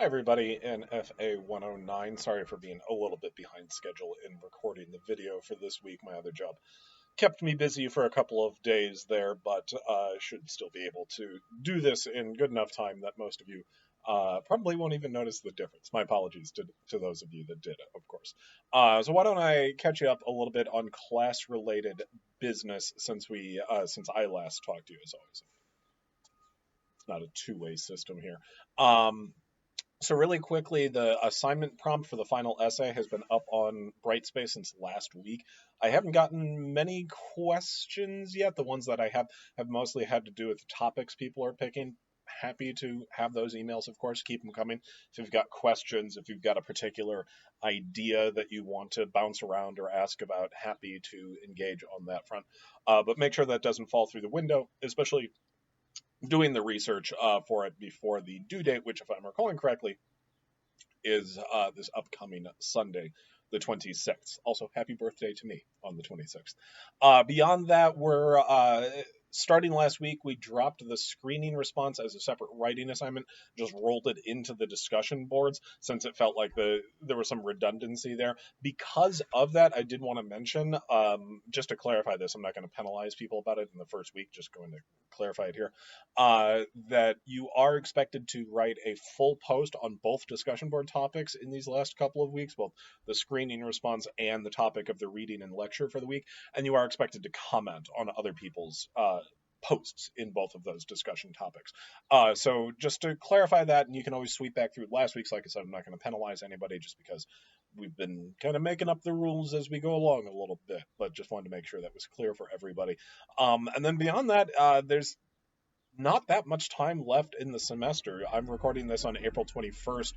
Hi, everybody, in FA 109. Sorry for being a little bit behind schedule in recording the video for this week. My other job kept me busy for a couple of days there, but should still be able to do this in good enough time that most of you probably won't even notice the difference. My apologies to those of you that did, of course. So why don't I catch you up a little bit on class-related business since I last talked to you, as always. It's not a two-way system here. Um, so really quickly, the assignment prompt for the final essay has been up on Brightspace since last week. I haven't gotten many questions yet. The ones that I have mostly had to do with the topics people are picking. Happy to have those emails, of course. Keep them coming. If you've got questions, if you've got a particular idea that you want to bounce around or ask about, happy to engage on that front. But make sure that doesn't fall through the window, especially doing the research for it before the due date, which, if I'm recalling correctly, is this upcoming Sunday, the 26th. Also, happy birthday to me on the 26th. Beyond that, we're starting last week, we dropped the screening response as a separate writing assignment, just rolled it into the discussion boards since it felt like there was some redundancy there. Because of that, I did want to mention, just to clarify this, I'm not going to penalize people about it in the first week, just going to clarify it here, that you are expected to write a full post on both discussion board topics in these last couple of weeks, both the screening response and the topic of the reading and lecture for the week, and you are expected to comment on other people's posts in both of those discussion topics. So just to clarify that, and you can always sweep back through last week's, like I said, I'm not going to penalize anybody just because we've been kind of making up the rules as we go along a little bit, but just wanted to make sure that was clear for everybody. And then beyond that, there's not that much time left in the semester. I'm recording this on April 21st.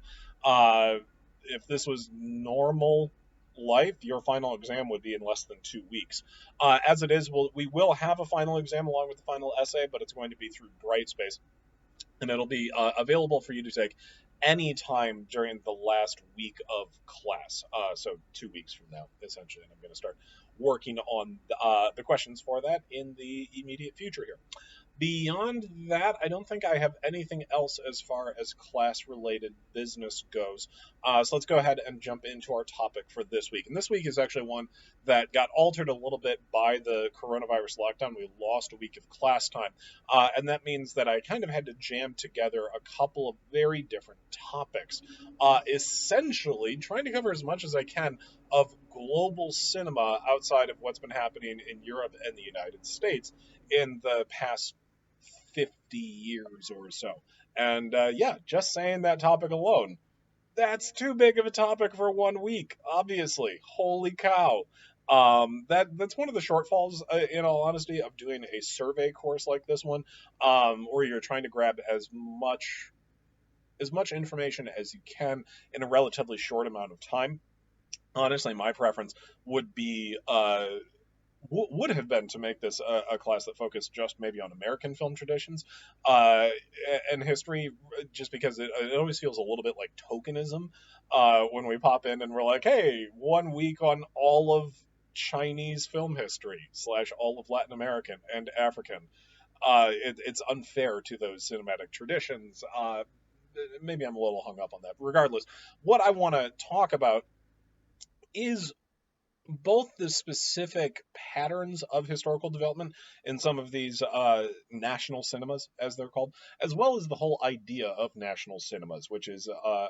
If this was normal life, your final exam would be in less than 2 weeks. As it is, we will have a final exam along with the final essay, but it's going to be through Brightspace, and it'll be available for you to take any time during the last week of class. So 2 weeks from now, essentially, and I'm going to start working on the questions for that in the immediate future here. Beyond that, I don't think I have anything else as far as class related business goes. So let's go ahead and jump into our topic for this week. And this week is actually one that got altered a little bit by the coronavirus lockdown. We lost a week of class time. And that means that I kind of had to jam together a couple of very different topics, essentially trying to cover as much as I can of global cinema outside of what's been happening in Europe and the United States in the past 50 years or so. And yeah, just saying that topic alone, that's too big of a topic for 1 week, obviously. Holy cow. That's one of the shortfalls, in all honesty, of doing a survey course like this one, where you're trying to grab as much information as you can in a relatively short amount of time. Honestly, my preference would be would have been to make this a class that focused just maybe on American film traditions uh, and history, just because it always feels a little bit like tokenism when we pop in and we're like, hey, 1 week on all of Chinese film history slash all of Latin American and African. It's unfair to those cinematic traditions. Maybe I'm a little hung up on that. Regardless, what I want to talk about is both the specific patterns of historical development in some of these national cinemas, as they're called, as well as the whole idea of national cinemas, which is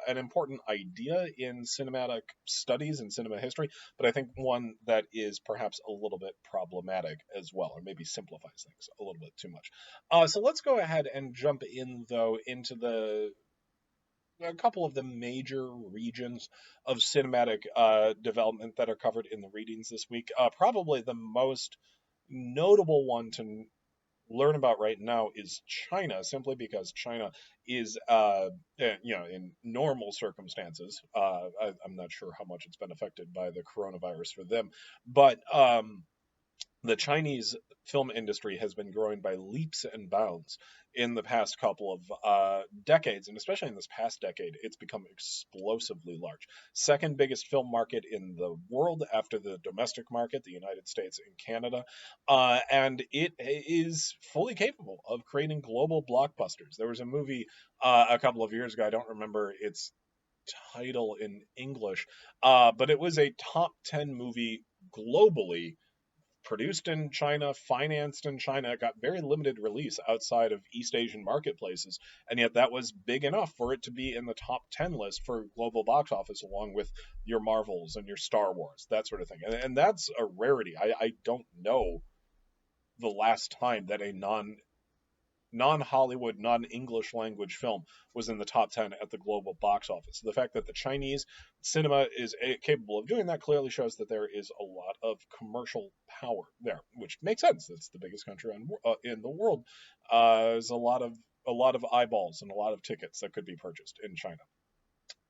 an important idea in cinematic studies and cinema history, but I think one that is perhaps a little bit problematic as well, or maybe simplifies things a little bit too much. So let's go ahead and jump in, though, into a couple of the major regions of cinematic development that are covered in the readings this week. Probably the most notable one to learn about right now is China, simply because China is, in normal circumstances, I'm not sure how much it's been affected by the coronavirus for them, but The Chinese film industry has been growing by leaps and bounds in the past couple of decades, and especially in this past decade, it's become explosively large. Second biggest film market in the world after the domestic market, the United States and Canada, and it is fully capable of creating global blockbusters. There was a movie a couple of years ago, I don't remember its title in English, but it was a top 10 movie globally, produced in China, financed in China. It got very limited release outside of East Asian marketplaces, and yet that was big enough for it to be in the top 10 list for global box office, along with your Marvels and your Star Wars, that sort of thing. And that's a rarity. I don't know the last time that a non-Hollywood, non-English language film was in the top 10 at the global box office. The fact that the Chinese cinema is capable of doing that clearly shows that there is a lot of commercial power there, which makes sense. It's the biggest country in the world. There's a lot of eyeballs and a lot of tickets that could be purchased in China.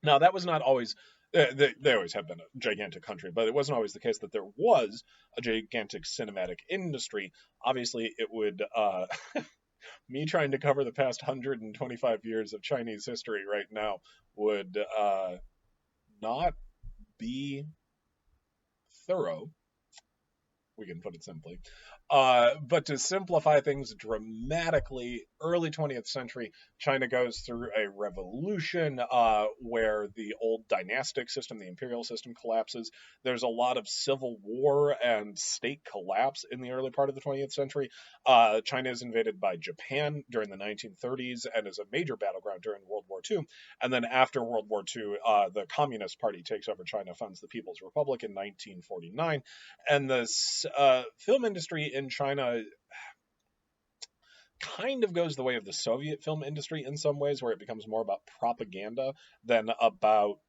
Now, that was not always. They always have been a gigantic country, but it wasn't always the case that there was a gigantic cinematic industry. Obviously, it would me trying to cover the past 125 years of Chinese history right now would not be thorough. We can put it simply. But to simplify things dramatically, early 20th century, China goes through a revolution where the old dynastic system, the imperial system, collapses. There's a lot of civil war and state collapse in the early part of the 20th century. China is invaded by Japan during the 1930s and is a major battleground during World War II. And then after World War II, the Communist Party takes over China, funds the People's Republic in 1949, and the film industry in China kind of goes the way of the Soviet film industry in some ways, where it becomes more about propaganda than about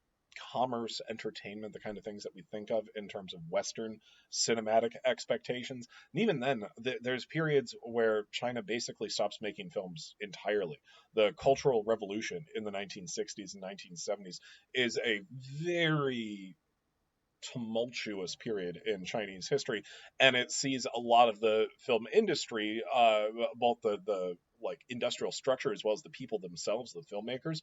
commerce, entertainment, the kind of things that we think of in terms of Western cinematic expectations. And even then, there's periods where China basically stops making films entirely. The Cultural Revolution in the 1960s and 1970s is a very tumultuous period in Chinese history, and it sees a lot of the film industry, both the like industrial structure as well as the people themselves, the filmmakers,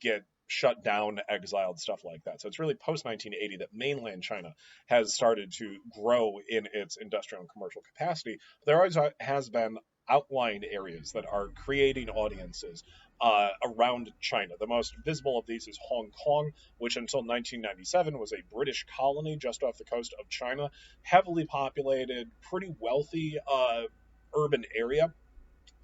get shut down, exiled, stuff like that. So it's really post 1980 that mainland China has started to grow in its industrial and commercial capacity. There always has been outlying areas that are creating audiences around China. The most visible of these is Hong Kong, which until 1997 was a British colony just off the coast of China, heavily populated, pretty wealthy urban area,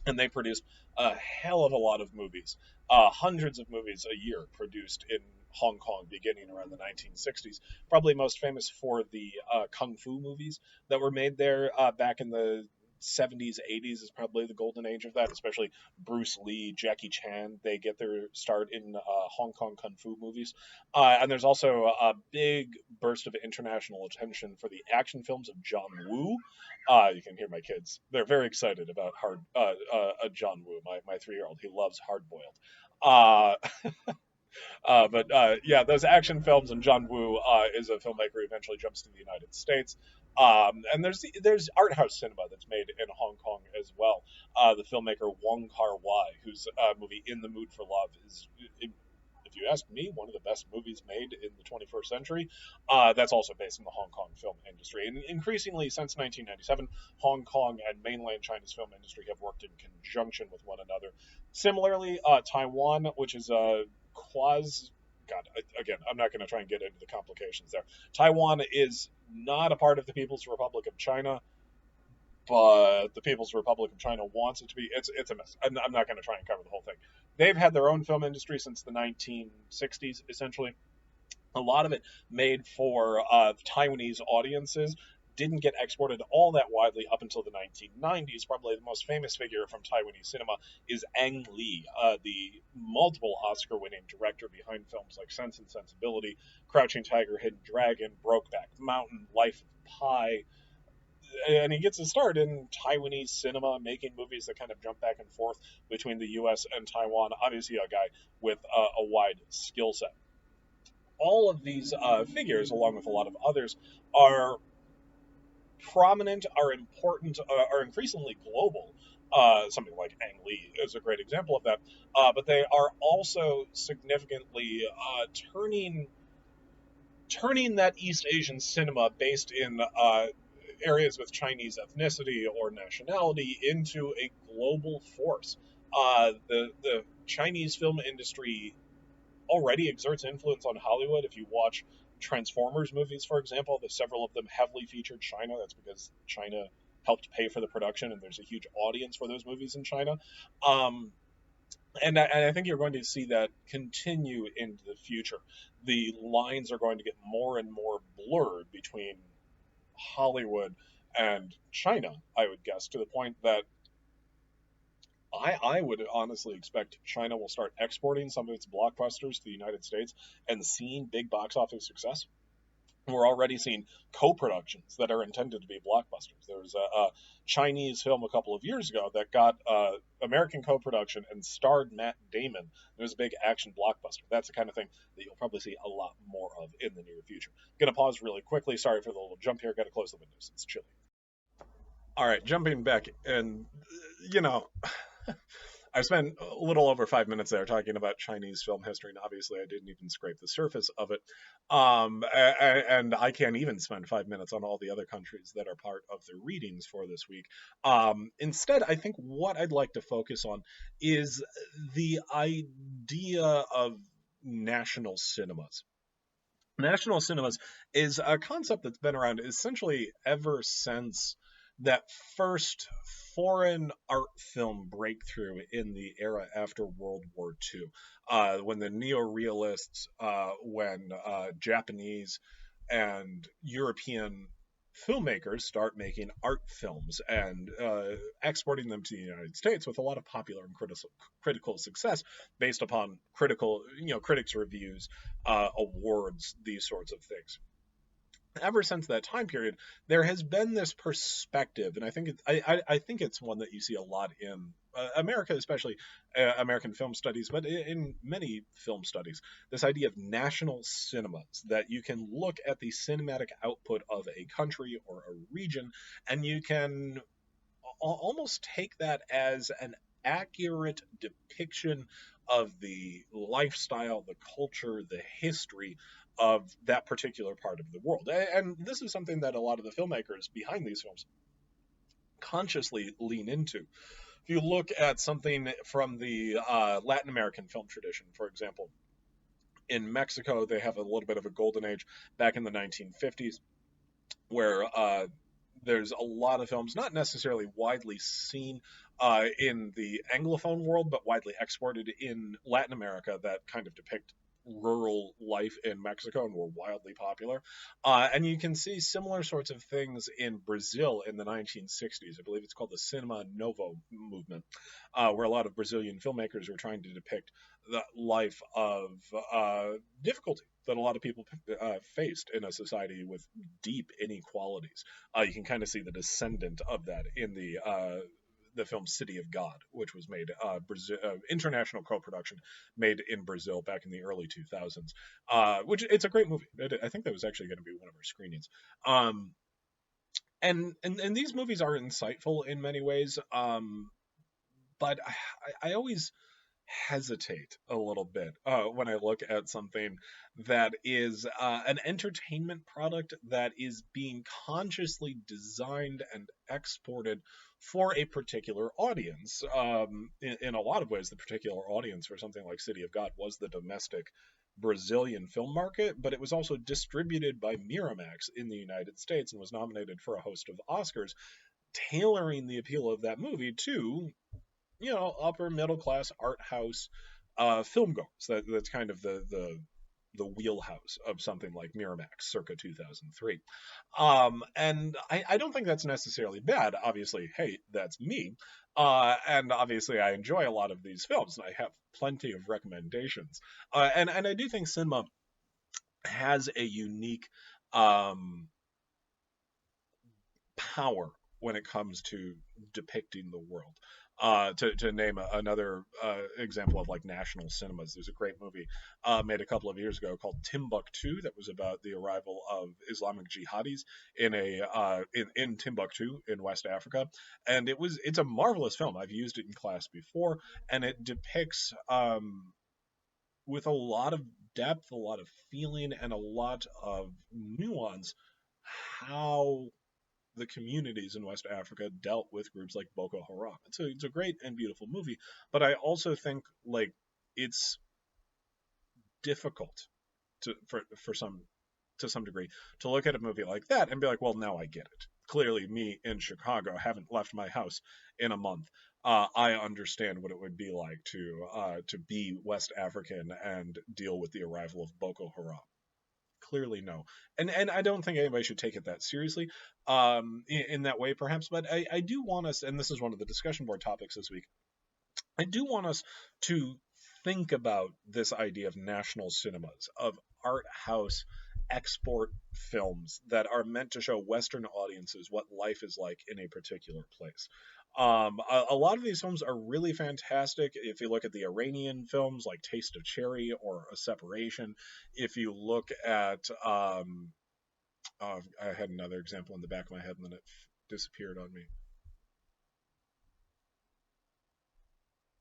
and they produced a hell of a lot of movies, hundreds of movies a year produced in Hong Kong beginning around the 1960s. Probably most famous for the kung fu movies that were made there back in the 70s, 80s is probably the golden age of that, especially Bruce Lee, Jackie Chan. They get their start in Hong Kong kung fu movies. And there's also a big burst of international attention for the action films of John Woo. You can hear my kids. They're very excited about John Woo, my 3-year-old. He loves Hard Boiled. Uh, but yeah, those action films, and John Woo is a filmmaker who eventually jumps to the United States. And there's art house cinema that's made in Hong Kong as well. The filmmaker Wong Kar-wai, whose movie In the Mood for Love is, if you ask me, one of the best movies made in the 21st century. That's also based in the Hong Kong film industry. And increasingly, since 1997, Hong Kong and mainland China's film industry have worked in conjunction with one another. Similarly, Taiwan, which is a quasi. God, again, I'm not going to try and get into the complications there. Taiwan is not a part of the People's Republic of China, but the People's Republic of China wants it to be. It's a mess. I'm not going to try and cover the whole thing. They've had their own film industry since the 1960s, essentially. A lot of it made for Taiwanese audiences. Didn't get exported all that widely up until the 1990s. Probably the most famous figure from Taiwanese cinema is Ang Lee, the multiple Oscar-winning director behind films like Sense and Sensibility, Crouching Tiger, Hidden Dragon, Brokeback Mountain, Life of Pi. And he gets his start in Taiwanese cinema, making movies that kind of jump back and forth between the U.S. and Taiwan. Obviously, a guy with a wide skill set. All of these figures, along with a lot of others, are prominent, are important, are increasingly global. Something like Ang Lee is a great example of that. But they are also significantly turning that East Asian cinema based in areas with Chinese ethnicity or nationality into a global force. The Chinese film industry already exerts influence on Hollywood. If you watch Transformers movies, for example, several of them heavily featured China. That's because China helped pay for the production, and there's a huge audience for those movies in China. Um, and I think you're going to see that continue into the future. The lines are going to get more and more blurred between Hollywood and China, I would guess, to the point that I would honestly expect China will start exporting some of its blockbusters to the United States and seeing big box office success. We're already seeing co-productions that are intended to be blockbusters. There was a Chinese film a couple of years ago that got American co-production and starred Matt Damon. It was a big action blockbuster. That's the kind of thing that you'll probably see a lot more of in the near future. Gonna pause really quickly. Sorry for the little jump here. Got to close the windows. It's chilly. All right, jumping back, and you know, I spent a little over 5 minutes there talking about Chinese film history, and obviously I didn't even scrape the surface of it. And I can't even spend 5 minutes on all the other countries that are part of the readings for this week. Instead, I think what I'd like to focus on is the idea of national cinemas. National cinemas is a concept that's been around essentially ever since that first foreign art film breakthrough in the era after World War II, when the neorealists, when Japanese and European filmmakers start making art films and exporting them to the United States with a lot of popular and critical success based upon critics reviews, awards, these sorts of things. Ever since that time period, there has been this perspective, and I think it's one that you see a lot in America, especially American film studies, but in many film studies, this idea of national cinemas, that you can look at the cinematic output of a country or a region, and you can almost take that as an accurate depiction of the lifestyle, the culture, the history of that particular part of the world. And this is something that a lot of the filmmakers behind these films consciously lean into. If you look at something from the Latin American film tradition, for example, in Mexico, they have a little bit of a golden age back in the 1950s where there's a lot of films, not necessarily widely seen in the Anglophone world, but widely exported in Latin America that kind of depict rural life in Mexico and were wildly popular. And you can see similar sorts of things in Brazil in the 1960s. I believe it's called the Cinema Novo movement, where a lot of Brazilian filmmakers were trying to depict the life of difficulty that a lot of people faced in a society with deep inequalities. You can kind of see the descendant of that in the film City of God, which was made international co-production made in Brazil back in the early 2000s. Which it's a great movie. I think that was actually going to be one of our screenings. And these movies are insightful in many ways. But I always hesitate a little bit when I look at something that is an entertainment product that is being consciously designed and exported for a particular audience. In a lot of ways, the particular audience for something like City of God was the domestic Brazilian film market, but it was also distributed by Miramax in the United States and was nominated for a host of Oscars, tailoring the appeal of that movie to upper middle class art house film goers. That's kind of the wheelhouse of something like Miramax circa 2003. And I don't think that's necessarily bad. Obviously, hey, that's me. And obviously, I enjoy a lot of these films, and I have plenty of recommendations. And I do think cinema has a unique power when it comes to depicting the world. To name another example of like national cinemas, there's a great movie made a couple of years ago called Timbuktu that was about the arrival of Islamic jihadis in Timbuktu in West Africa, and it's a marvelous film. I've used it in class before, and it depicts with a lot of depth, a lot of feeling, and a lot of nuance how the communities in West Africa dealt with groups like Boko Haram. It's a great and beautiful movie, but I also think like it's difficult for some to some degree to look at a movie like that and be like, well, now I get it. Clearly, me in Chicago haven't left my house in a month. I understand what it would be like to be West African and deal with the arrival of Boko Haram. Clearly, no, and I don't think anybody should take it that seriously, in that way, perhaps. But I do want us, and this is one of the discussion board topics this week. I do want us to think about this idea of national cinemas, of art house export films that are meant to show Western audiences what life is like in a particular place. A lot of these films are really fantastic. If you look at the Iranian films like Taste of Cherry or A Separation, if you look at, I had another example in the back of my head and then it disappeared on me.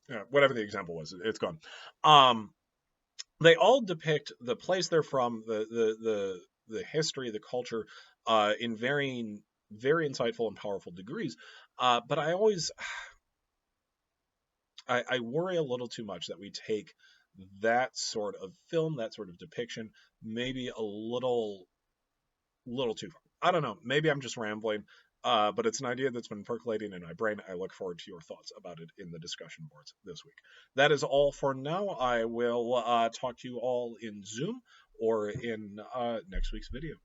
Yeah, whatever the example was, it's gone. Um, they all depict the place they're from, the history, the culture, in varying, very insightful and powerful degrees. But I always, I worry a little too much that we take that sort of film, that sort of depiction, maybe little too far. I don't know. Maybe I'm just rambling. But it's an idea that's been percolating in my brain. I look forward to your thoughts about it in the discussion boards this week. That is all for now. I will talk to you all in Zoom or in next week's video.